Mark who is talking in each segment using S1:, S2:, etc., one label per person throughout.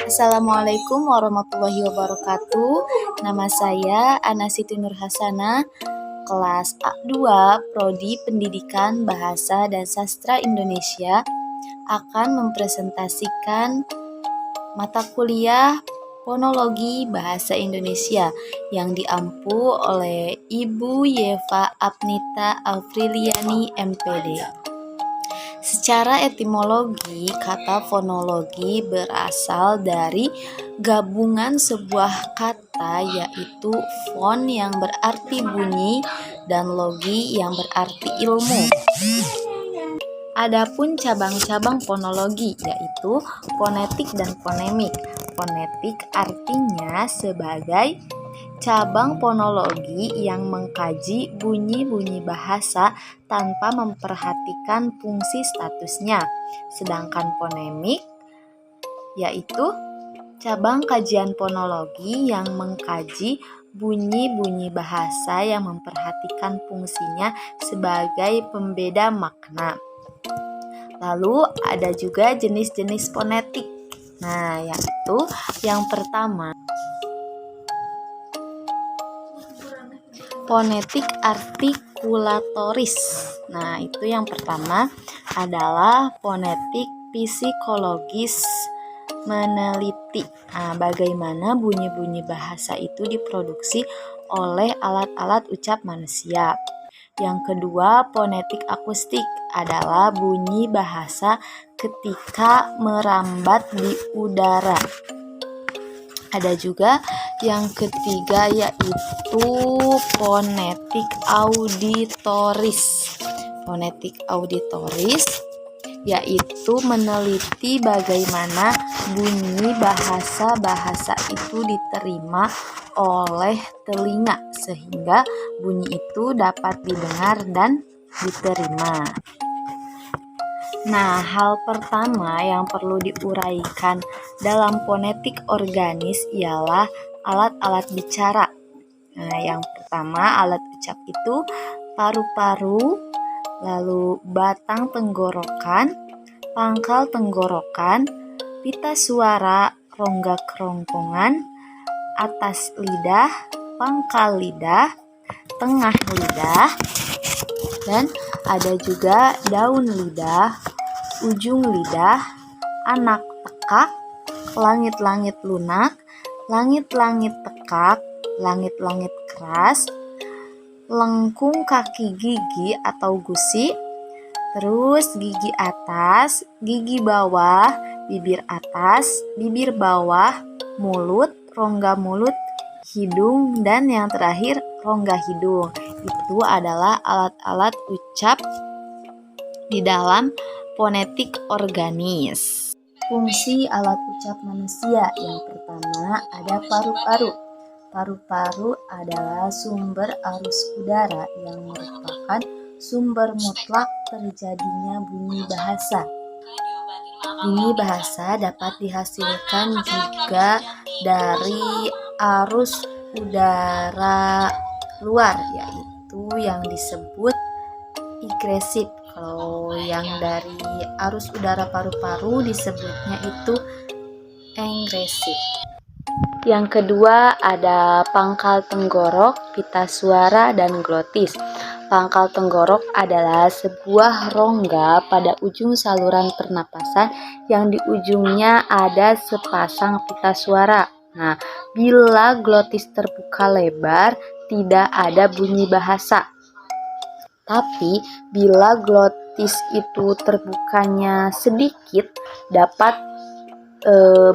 S1: Assalamualaikum warahmatullahi wabarakatuh. Nama saya Ana Siti Nur Hasanah, kelas A2 Prodi Pendidikan Bahasa dan Sastra Indonesia, akan mempresentasikan mata kuliah Fonologi Bahasa Indonesia yang diampu oleh Ibu Yeva Apnita Afriliani MPD. Secara etimologi, kata fonologi berasal dari gabungan sebuah kata, yaitu fon yang berarti bunyi dan logi yang berarti ilmu. Adapun cabang-cabang fonologi yaitu fonetik dan fonemik. Fonetik artinya sebagai cabang fonologi yang mengkaji bunyi-bunyi bahasa tanpa memperhatikan fungsi statusnya. Sedangkan fonemik yaitu cabang kajian fonologi yang mengkaji bunyi-bunyi bahasa yang memperhatikan fungsinya sebagai pembeda makna. Lalu ada juga jenis-jenis fonetik. Nah, yaitu yang pertama, fonetik artikulatoris. Nah, itu yang pertama adalah fonetik psikologis meneliti. Nah, bagaimana bunyi-bunyi bahasa itu diproduksi oleh alat-alat ucap manusia. Yang kedua, fonetik akustik adalah bunyi bahasa ketika merambat di udara. Ada juga yang ketiga yaitu fonetik auditoris. Fonetik auditoris yaitu meneliti bagaimana bunyi bahasa-bahasa itu diterima oleh telinga sehingga bunyi itu dapat didengar dan diterima. Nah, hal pertama yang perlu diuraikan dalam fonetik organis ialah alat-alat bicara. Nah, yang pertama alat ucap itu paru-paru, lalu batang tenggorokan, pangkal tenggorokan, pita suara, rongga kerongkongan, atas lidah, pangkal lidah, tengah lidah, dan ada juga daun lidah, ujung lidah, anak tekak, langit-langit lunak, langit-langit tekak, langit-langit keras, lengkung kaki gigi atau gusi, terus gigi atas, gigi bawah, bibir atas, bibir bawah, mulut, rongga mulut, hidung, dan yang terakhir rongga hidung. Itu adalah alat-alat ucap di dalam fonetik organis. Fungsi alat ucap manusia yang pertama ada paru-paru. Paru-paru adalah sumber arus udara yang merupakan sumber mutlak terjadinya bunyi bahasa. Bunyi bahasa dapat dihasilkan juga dari arus udara luar, yaitu yang disebut igresif. Kalau yang dari arus udara paru-paru disebutnya itu engresif. Yang kedua ada pangkal tenggorok, pita suara, dan glotis. Pangkal tenggorok adalah sebuah rongga pada ujung saluran pernapasan yang di ujungnya ada sepasang pita suara. Nah, bila glotis terbuka lebar, tidak ada bunyi bahasa. Tapi bila glotis itu terbukanya sedikit, dapat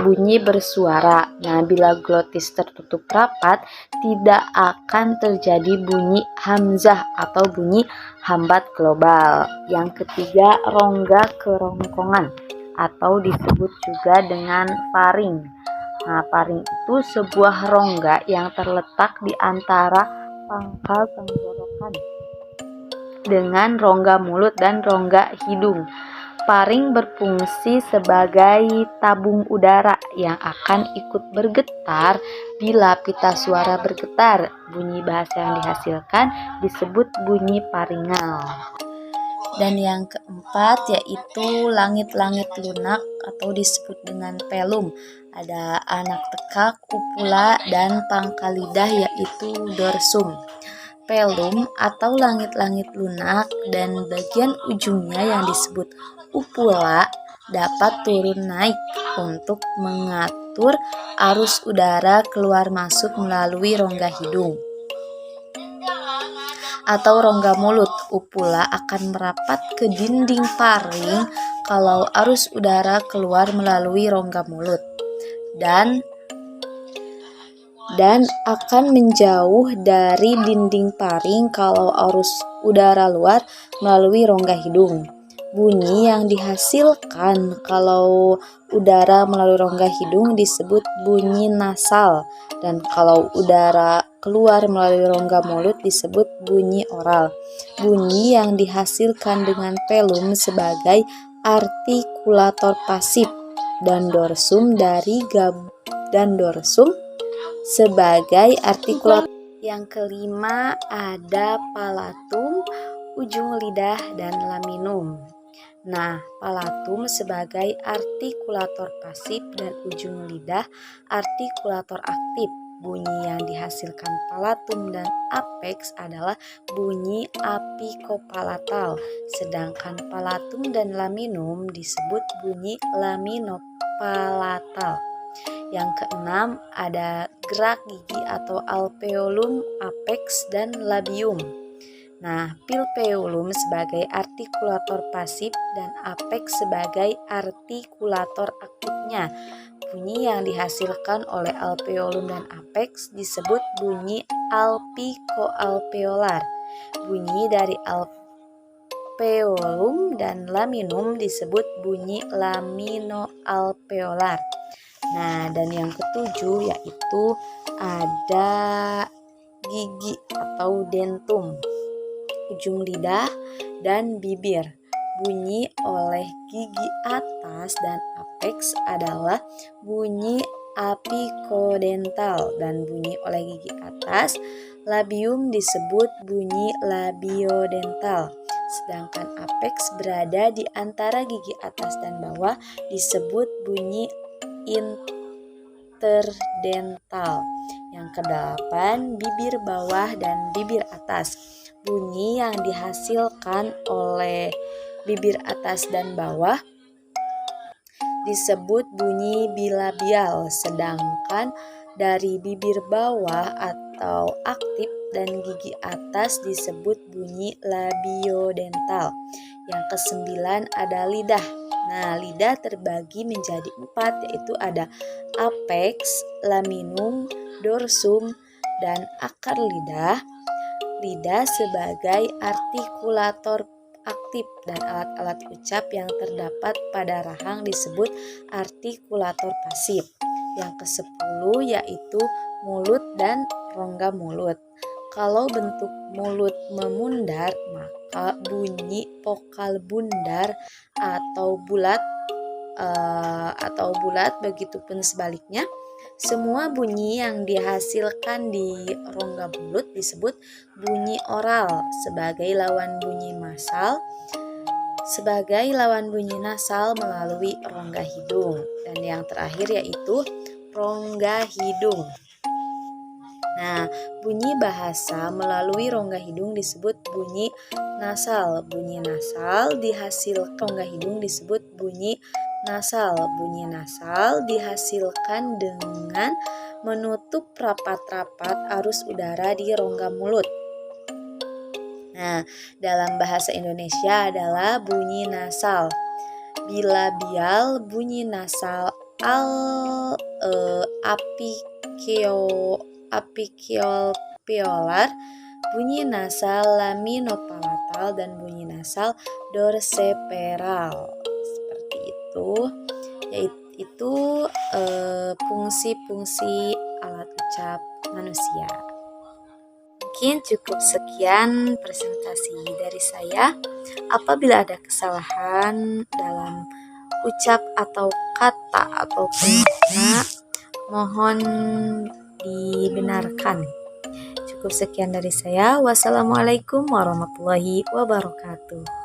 S1: bunyi bersuara. Nah, bila glotis tertutup rapat, tidak akan terjadi bunyi hamzah atau bunyi hambat global. Yang ketiga, rongga kerongkongan atau disebut juga dengan faring. Nah, faring itu sebuah rongga yang terletak di antara pangkal tenggorokan dengan rongga mulut dan rongga hidung. Faring berfungsi sebagai tabung udara yang akan ikut bergetar bila pita suara bergetar. Bunyi bahasa yang dihasilkan disebut bunyi faringal. Dan yang keempat yaitu langit-langit lunak atau disebut dengan pelum. Ada anak tekak, upula, dan pangkal lidah yaitu dorsum. Pelum atau langit-langit lunak dan bagian ujungnya yang disebut upula dapat turun naik untuk mengatur arus udara keluar masuk melalui rongga hidung atau rongga mulut. Upula akan merapat ke dinding paring kalau arus udara keluar melalui rongga mulut dan akan menjauh dari dinding paring kalau arus udara luar melalui rongga hidung. Bunyi yang dihasilkan kalau udara melalui rongga hidung disebut bunyi nasal, dan kalau udara keluar melalui rongga mulut disebut bunyi oral. Bunyi yang dihasilkan dengan pelum sebagai artikulator pasif dan dorsum sebagai artikulator. Yang kelima ada palatum, ujung lidah, dan laminum. Nah, palatum sebagai artikulator pasif dan ujung lidah artikulator aktif. Bunyi yang dihasilkan palatum dan apeks adalah bunyi apikopalatal, sedangkan palatum dan laminum disebut bunyi laminopalatal. Yang keenam ada gerak gigi atau alveolum, apeks, dan labium. Nah, pilpeolum sebagai artikulator pasif dan apeks sebagai artikulator aktifnya. Bunyi yang dihasilkan oleh alveolum dan apeks disebut bunyi alpikoalveolar. Bunyi dari alveolum dan laminum disebut bunyi laminoalveolar. Nah, dan yang ketujuh yaitu ada gigi atau dentum, ujung lidah, dan bibir. Bunyi oleh gigi atas dan apeks adalah bunyi apikodental, dan bunyi oleh gigi atas labium disebut bunyi labiodental. Sedangkan apeks berada di antara gigi atas dan bawah disebut bunyi interdental. Yang kedelapan, bibir bawah dan bibir atas. Bunyi yang dihasilkan oleh bibir atas dan bawah disebut bunyi bilabial, sedangkan dari bibir bawah atau aktif dan gigi atas disebut bunyi labiodental. Yang kesembilan ada lidah. Nah, lidah terbagi menjadi 4, yaitu ada apeks, laminum, dorsum, dan akar lidah. Lidah sebagai artikulator aktif dan alat-alat ucap yang terdapat pada rahang disebut artikulator pasif. Yang ke-10 yaitu mulut dan rongga mulut. Kalau bentuk mulut memundar, maka bunyi vokal bundar atau bulat begitupun sebaliknya. Semua bunyi yang dihasilkan di rongga mulut disebut bunyi oral sebagai lawan bunyi nasal melalui rongga hidung. Dan yang terakhir yaitu rongga hidung. Nah, bunyi bahasa melalui rongga hidung disebut bunyi nasal. Bunyi nasal dihasilkan rongga hidung disebut bunyi nasal. Bunyi nasal dihasilkan dengan menutup rapat-rapat arus udara di rongga mulut. Nah, dalam bahasa Indonesia adalah bunyi nasal bilabial, bunyi nasal apikioalveolar, bunyi nasal laminopalatal, dan bunyi nasal dorseperal. Seperti itu, yaitu fungsi-fungsi alat ucap manusia. Mungkin cukup sekian presentasi dari saya. Apabila ada kesalahan dalam ucap atau kata atau makna, mohon dibenarkan. Cukup sekian dari saya. Wassalamualaikum warahmatullahi wabarakatuh.